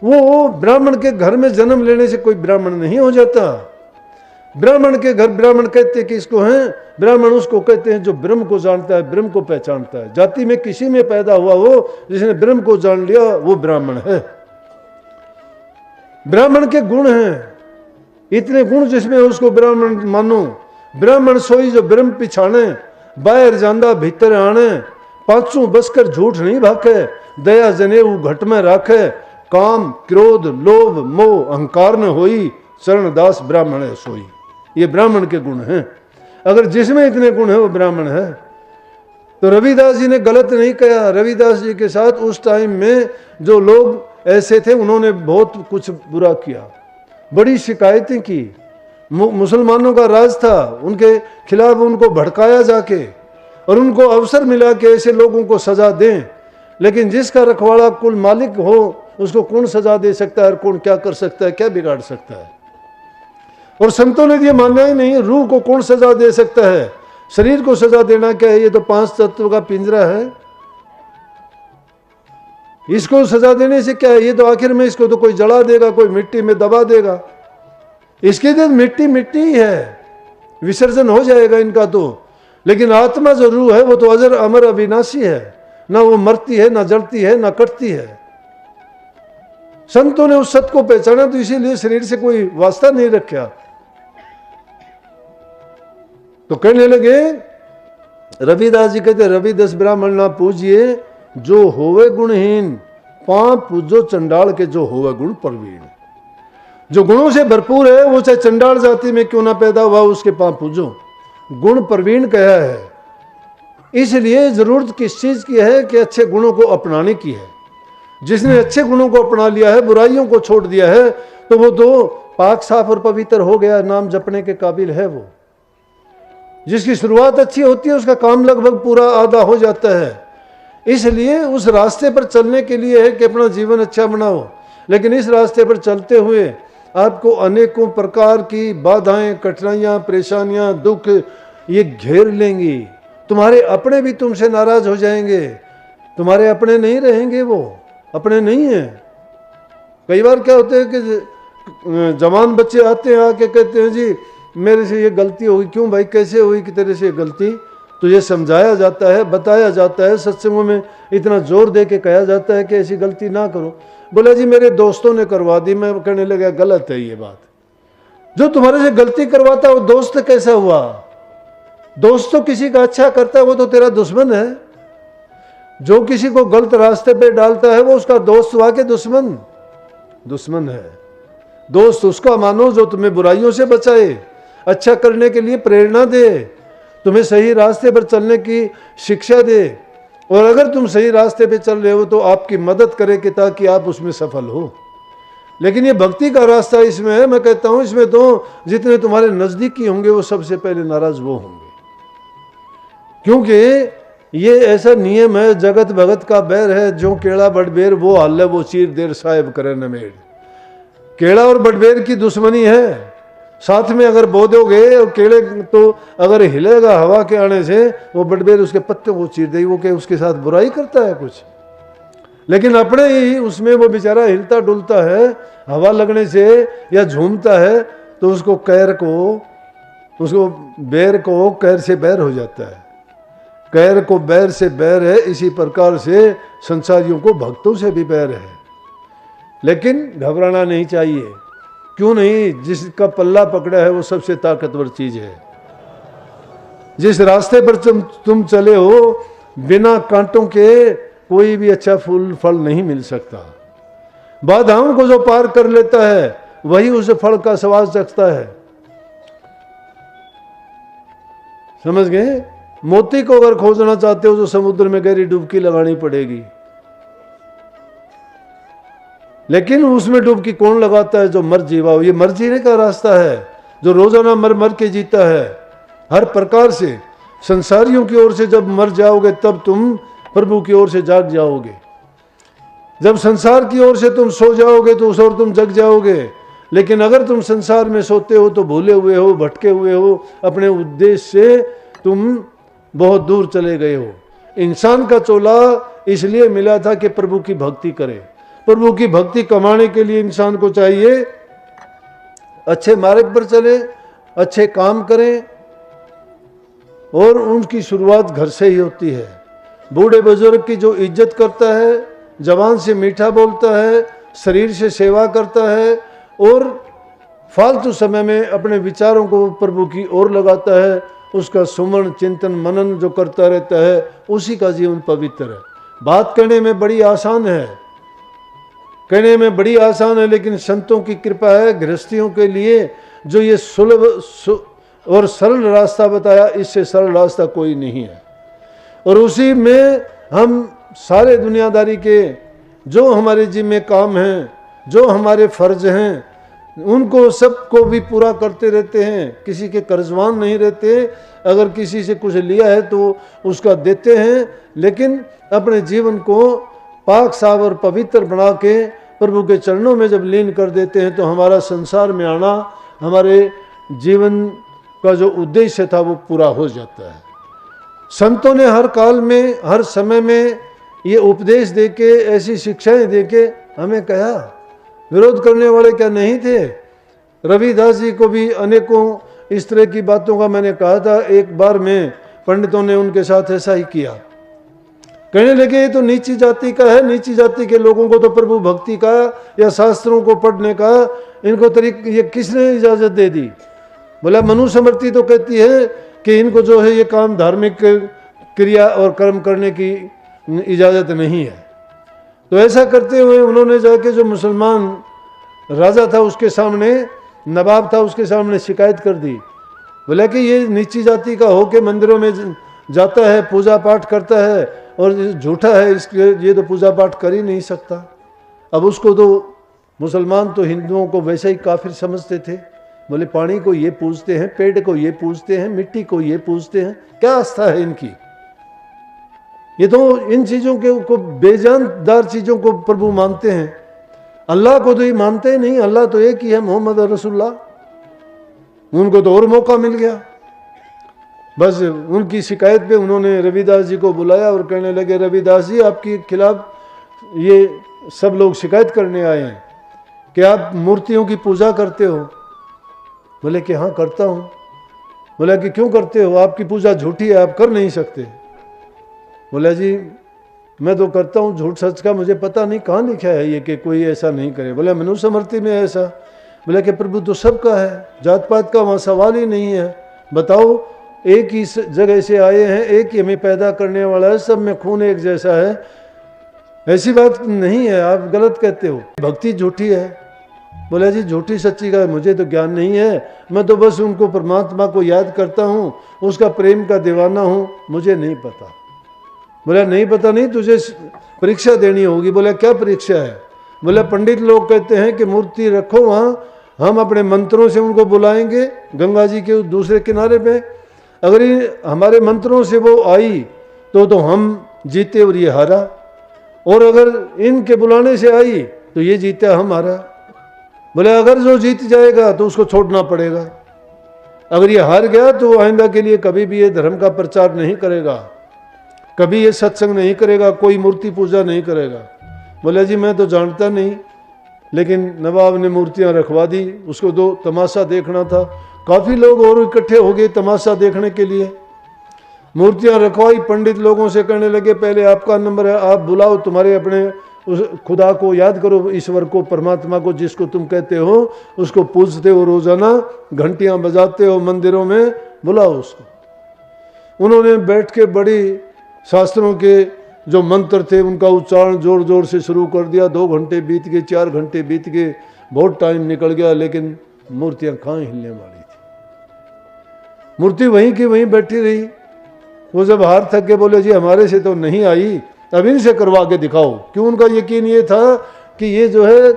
वो ब्राह्मण के घर में जन्म लेने से कोई ब्राह्मण नहीं हो जाता। ब्राह्मण के घर, ब्राह्मण कहते हैं कि इसको हैं, ब्राह्मण उसको कहते हैं जो ब्रह्म को जानता है, ब्रह्म को पहचानता है। जाति में किसी में पैदा हुआ हो, जिसने ब्रह्म को जान लिया, वो ब्राह्मण है। ब्राह्मण के गुण हैं, इतने गुण जिसमें उसको ब्राह्मण मानो। ब्राह्मण सोई जो ब्रह्म पिछाने, बाहर जांदा भीतर आने, पांचों बसकर झूठ नहीं भाके, दया जनेऊ घट में राखे, काम क्रोध लोभ मोह अहंकार न होई, शरणदास ब्राह्मण है सोई। ये ब्राह्मण के गुण हैं। अगर जिसमें इतने गुण है वो ब्राह्मण है। तो रविदास जी ने गलत नहीं कहा। रविदास जी के साथ उस टाइम में जो लोग ऐसे थे, उन्होंने बहुत कुछ बुरा किया, बड़ी शिकायतें की। मुसलमानों का राज था, उनके खिलाफ उनको भड़काया जाके, और उनको अवसर मिला कि ऐसे लोगों को सजा दें। लेकिन जिसका रखवाड़ा कुल मालिक हो, उसको कौन सजा दे सकता है, और कौन क्या कर सकता है, क्या बिगाड़ सकता है। और संतों ने ये मानना ही नहीं, रूह को कौन सजा दे सकता है, शरीर को सजा देना क्या है, ये तो 5 तत्व का पिंजरा है, इसको सजा देने से क्या है, ये तो आखिर में इसको तो कोई जला देगा, कोई मिट्टी में दबा देगा। इसके लिए मिट्टी मिट्टी ही है, विसर्जन हो जाएगा इनका तो। लेकिन आत्मा जो रूह है वो तो अजर अमर अविनाशी है, ना वो मरती है, ना जलती है, ना कटती है। संतों ने उस सत्य को पहचाना, तो इसीलिए शरीर से कोई वास्ता नहीं रखा। तो कहने लगे, रविदास जी कहते, रविदास ब्राह्मण ना पूजिए, जो होवे गुणहीन, पाप पूजो चंडाल के, जो होवे गुण प्रवीण। जो गुणों से भरपूर है, वो चाहे चंडाल जाति में क्यों ना पैदा हुआ, उसके पाप पूजो। गुण प्रवीण कहा है, इसलिए जरूरत किस चीज की है कि अच्छे गुणों को अपनाने की है। जिसने अच्छे गुणों को अपना लिया है, बुराइयों को छोड़ दिया है, तो वो तो पाक साफ और पवित्र हो गया, नाम जपने के काबिल है। वो जिसकी शुरुआत अच्छी होती है, उसका काम लगभग पूरा आधा हो जाता है। इसलिए उस रास्ते पर चलने के लिए है कि अपना जीवन अच्छा बनाओ। लेकिन इस रास्ते पर चलते हुए आपको अनेकों प्रकार की बाधाएं, कठिनाइयां, परेशानियां, दुख ये घेर लेंगी। तुम्हारे अपने भी तुमसे नाराज हो जाएंगे, तुम्हारे अपने नहीं रहेंगे, वो अपने नहीं है। कई बार क्या होता है कि जवान बच्चे आते हैं, आके कहते हैं जी मेरे से ये गलती होगी। क्यों भाई, कैसे हुई कि तेरे से ये गलती? तो ये समझाया जाता है, बताया जाता है, सत्संगों में इतना जोर दे के कहा जाता है कि ऐसी गलती ना करो। बोला जी मेरे दोस्तों ने करवा दी। मैं कहने लगा गलत है ये बात। जो तुम्हारे से गलती करवाता है वो दोस्त कैसा हुआ? दोस्त तो किसी का अच्छा करता है, वो तो तेरा दुश्मन है। जो किसी को गलत रास्ते पे डालता है वो उसका दोस्त हुआ के दुश्मन है। दोस्त उसका मानो जो तुम्हें बुराइयों से बचाए, अच्छा करने के लिए प्रेरणा दे, तुम्हें सही रास्ते पर चलने की शिक्षा दे। और अगर तुम सही रास्ते पे चल रहे हो तो आपकी मदद करे कि ताकि आप उसमें सफल हो। लेकिन ये भक्ति का रास्ता इसमें है, मैं कहता हूं इसमें तो जितने तुम्हारे नजदीकी होंगे वो सबसे पहले नाराज वो होंगे। क्योंकि ये ऐसा नियम है, जगत भगत का बैर है, जो केड़ा बड़बेर वो हल्ले वो चीर देर साहेब करे नमेड़। केड़ा और बड़बेर की दुश्मनी है। साथ में अगर बो दोगे और केड़े तो अगर हिलेगा हवा के आने से, वो बड़बेर उसके पत्ते को चीर देगी, वो क्या उसके साथ बुराई करता है कुछ? लेकिन अपने ही उसमें वो बेचारा हिलता डुलता है, हवा लगने से या झूमता है, तो उसको बैर को कैर से बैर हो जाता है। कैर को बैर से बैर है, इसी प्रकार से संसारियों को भक्तों से भी बैर है। लेकिन घबराना नहीं चाहिए। क्यों नहीं? जिसका पल्ला पकड़ा है वो सबसे ताकतवर चीज है। जिस रास्ते पर तुम चले हो, बिना कांटों के कोई भी अच्छा फूल फल नहीं मिल सकता। बाधाओं को जो पार कर लेता है वही उस फल का स्वाद चखता है। समझ गए? मोती को अगर खोजना चाहते हो तो समुद्र में गहरी डुबकी लगानी पड़ेगी। लेकिन उसमें डुबकी कौन लगाता है? जो मर जीवा हो। ये मर जीने का रास्ता है, जो रोजाना मर मर के जीता है हर प्रकार से। संसारियों की ओर से जब मर जाओगे तब तुम प्रभु की ओर से जाग जाओगे। जब संसार की ओर से तुम सो जाओगे तो उस ओर तुम जग जाओगे। लेकिन अगर तुम संसार में सोते हो तो भूले हुए हो, भटके हुए हो, अपने उद्देश्य से तुम बहुत दूर चले गए हो। इंसान का चोला इसलिए मिला था कि प्रभु की भक्ति करे। प्रभु की भक्ति कमाने के लिए इंसान को चाहिए अच्छे मार्ग पर चले, अच्छे काम करें, और उनकी शुरुआत घर से ही होती है। बूढ़े बुजुर्ग की जो इज्जत करता है, जबान से मीठा बोलता है, शरीर से सेवा करता है और फालतू समय में अपने विचारों को प्रभु की ओर लगाता है, उसका सुमन चिंतन मनन जो करता रहता है, उसी का जीवन पवित्र है। बात करने में बड़ी आसान है, कहने में बड़ी आसान है, लेकिन संतों की कृपा है गृहस्थियों के लिए जो ये सुलभ और सरल रास्ता बताया, इससे सरल रास्ता कोई नहीं है। और उसी में हम सारे दुनियादारी के जो हमारे जिम्मे काम हैं, जो हमारे फर्ज हैं, उनको सबको भी पूरा करते रहते हैं, किसी के कर्जवान नहीं रहते। अगर किसी से कुछ लिया है तो उसका देते हैं, लेकिन अपने जीवन को पाक साफ और पवित्र बना के प्रभु के चरणों में जब लीन कर देते हैं तो हमारा संसार में आना, हमारे जीवन का जो उद्देश्य था वो पूरा हो जाता है। संतों ने हर काल में, हर समय में ये उपदेश देके, ऐसी शिक्षाएं देके हमें कहा। विरोध करने वाले क्या नहीं थे? रविदास जी को भी अनेकों इस तरह की बातों का मैंने कहा था। एक बार में पंडितों ने उनके साथ ऐसा ही किया, कहने लगे ये तो नीची जाति का है, नीची जाति के लोगों को तो प्रभु भक्ति का या शास्त्रों को पढ़ने का इनको ये किसने इजाजत दे दी? बोला मनुस्मृति तो कहती है कि इनको जो है ये काम धार्मिक क्रिया और कर्म करने की इजाजत नहीं है। तो ऐसा करते हुए उन्होंने जाके जो मुसलमान राजा था उसके सामने, नवाब था उसके सामने शिकायत कर दी। बोला कि ये नीची जाति का होके मंदिरों में जाता है, पूजा पाठ करता है और झूठा है, इसलिए ये तो पूजा पाठ कर ही नहीं सकता। अब उसको तो मुसलमान तो हिंदुओं को वैसे ही काफिर समझते थे। बोले पानी को ये पूजते हैं, पेड़ को ये पूजते हैं, मिट्टी को ये पूजते हैं, क्या आस्था है इनकी? ये तो इन चीज़ों के को बेजानदार चीज़ों को प्रभु मानते हैं, अल्लाह को तो ये मानते ही नहीं। अल्लाह तो एक ही है, मोहम्मद रसूलुल्लाह। उनको तो और मौका मिल गया। बस उनकी शिकायत पे उन्होंने रविदास जी को बुलाया और कहने लगे रविदास जी आपके खिलाफ ये सब लोग शिकायत करने आए हैं कि आप मूर्तियों की पूजा करते हो। बोले कि हाँ करता हूँ। बोला कि क्यों करते हो? आपकी पूजा झूठी है, आप कर नहीं सकते। बोला जी मैं तो करता हूँ, झूठ सच का मुझे पता नहीं, कहाँ लिखा है ये कि कोई ऐसा नहीं करे। बोले मनुस्मृति में ऐसा? बोला कि प्रभु तो सबका है, जात पात का वहाँ सवाल ही नहीं है। बताओ एक ही जगह से आए हैं, एक ही हमें पैदा करने वाला है, सब में खून एक जैसा है, ऐसी बात नहीं है, आप गलत कहते हो, भक्ति झूठी है। बोला जी झूठी सच्ची का मुझे तो ज्ञान नहीं है, मैं तो बस उनको परमात्मा को याद करता हूँ, उसका प्रेम का दीवाना हूँ, मुझे नहीं पता। बोला नहीं पता नहीं, तुझे परीक्षा देनी होगी। बोला क्या परीक्षा है? बोला पंडित लोग कहते हैं कि मूर्ति रखो वहाँ, हम अपने मंत्रों से उनको बुलाएंगे गंगा जी के दूसरे किनारे पे, अगर हमारे मंत्रों से वो आई तो हम जीते और ये हारा, और अगर इनके बुलाने से आई तो ये जीता हम हारा। बोले अगर जो जीत जाएगा तो उसको छोड़ना पड़ेगा, अगर ये हार गया तो आइंदा के लिए कभी भी ये धर्म का प्रचार नहीं करेगा, कभी ये सत्संग नहीं करेगा, कोई मूर्ति पूजा नहीं करेगा। बोले जी मैं तो जानता नहीं, लेकिन नवाब ने मूर्तियां रखवा दी, उसको तो तमाशा देखना था। काफ़ी लोग और इकट्ठे हो गए तमाशा देखने के लिए। मूर्तियां रखवाई, पंडित लोगों से कहने लगे पहले आपका नंबर है, आप बुलाओ, तुम्हारे अपने उस खुदा को याद करो, ईश्वर को, परमात्मा को, जिसको तुम कहते हो उसको पूजते हो, रोजाना घंटियां बजाते हो मंदिरों में, बुलाओ उसको। उन्होंने बैठ के बड़ी शास्त्रों के जो मंत्र थे उनका उच्चारण जोर जोर से शुरू कर दिया। 2 घंटे बीत गए, 4 घंटे बीत गए, बहुत टाइम निकल गया, लेकिन मूर्तियां कहाँ हिलने वाली थी। मूर्ति वहीं की वहीं बैठी रही। वो जब हार थक के बोले जी हमारे से तो नहीं आई, अब इनसे करवा के दिखाओ। क्यों? उनका यकीन ये था कि ये जो है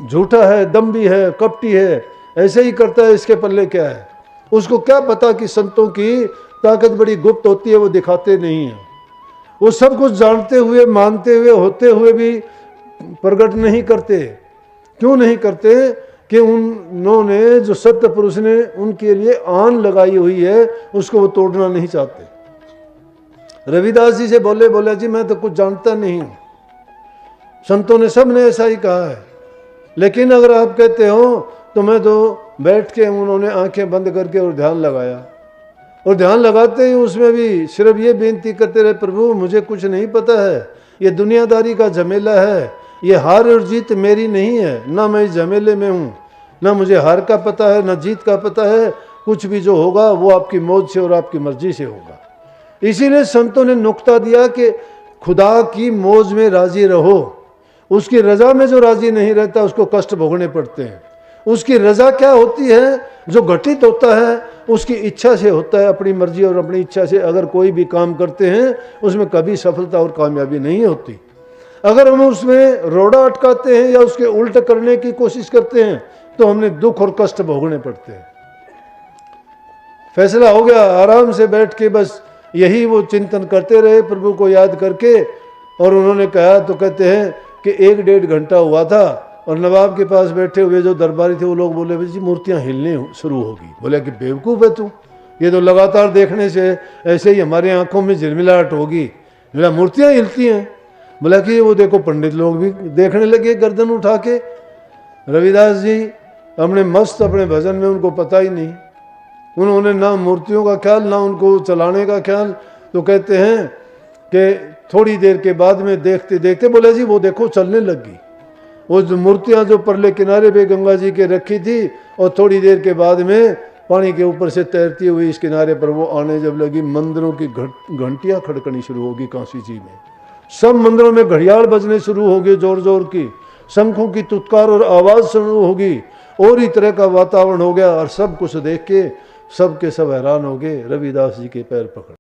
झूठा है, दम्भी है, कपटी है, ऐसे ही करता है, इसके पल्ले क्या है। उसको क्या पता कि संतों की ताकत बड़ी गुप्त होती है, वो दिखाते नहीं है। वो सब कुछ जानते हुए, मानते हुए, होते हुए भी प्रकट नहीं करते। क्यों नहीं करते? कि उन्होंने जो सत्य पुरुष ने उनके लिए आन लगाई हुई है उसको वो तोड़ना नहीं चाहते। रविदास जी से बोले जी मैं तो कुछ जानता नहीं हूँ, संतों ने सब ने ऐसा ही कहा है। लेकिन अगर आप कहते हो तो मैं तो बैठ के उन्होंने आंखें बंद करके और ध्यान लगाया, और ध्यान लगाते ही उसमें भी सिर्फ ये बेनती करते रहे, प्रभु मुझे कुछ नहीं पता है, ये दुनियादारी का झमेला है, ये हार और जीत मेरी नहीं है, ना मैं इस झमेले में हूँ, ना मुझे हार का पता है ना जीत का पता है, कुछ भी जो होगा वो आपकी मौज से और आपकी मर्जी से होगा। इसीलिए संतों ने नुक्ता दिया कि खुदा की मौज में राजी रहो, उसकी रजा में जो राजी नहीं रहता उसको कष्ट भोगने पड़ते हैं। उसकी रजा क्या होती है? जो घटित होता है उसकी इच्छा से होता है, अपनी मर्जी और अपनी इच्छा से अगर कोई भी काम करते हैं उसमें कभी सफलता और कामयाबी नहीं होती। अगर हम उसमें रोड़ा अटकाते हैं या उसके उल्ट करने की कोशिश करते हैं तो हमने दुख और कष्ट भोगने पड़ते हैं। फैसला हो गया, आराम से बैठ के बस यही वो चिंतन करते रहे प्रभु को याद करके। और उन्होंने कहा तो कहते हैं कि 1-1.5 घंटा हुआ था और नवाब के पास बैठे हुए जो दरबारी थे वो लोग बोले भाई जी मूर्तियाँ हिलने शुरू होगी। बोले कि बेवकूफ़ है तू, ये तो लगातार देखने से ऐसे ही हमारे आंखों में झिलमिलाहट होगी, बोला मूर्तियाँ हिलती हैं। बोला कि वो देखो पंडित लोग भी देखने लगे गर्दन उठा के। रविदास जी अपने मस्त अपने भजन में, उनको पता ही नहीं, उन्होंने ना मूर्तियों का ख्याल ना उनको चलाने का ख्याल। तो कहते हैं कि थोड़ी देर के बाद में देखते देखते बोले जी वो देखो चलने लगी, वो जो मूर्तियाँ जो परले किनारे पे गंगा जी के रखी थी और थोड़ी देर के बाद में पानी के ऊपर से तैरती हुई इस किनारे पर वो आने जब लगी, मंदिरों की घंटियाँ खड़कनी शुरू होगी। काशी जी में सब मंदिरों में घड़ियाल बजने शुरू होगी जोर जोर की, शंखों की तुत्कार और आवाज़ शुरू होगी, और ही तरह का वातावरण हो गया। और सब कुछ देख के सब के सब हैरान हो गए, रविदास जी के पैर पकड़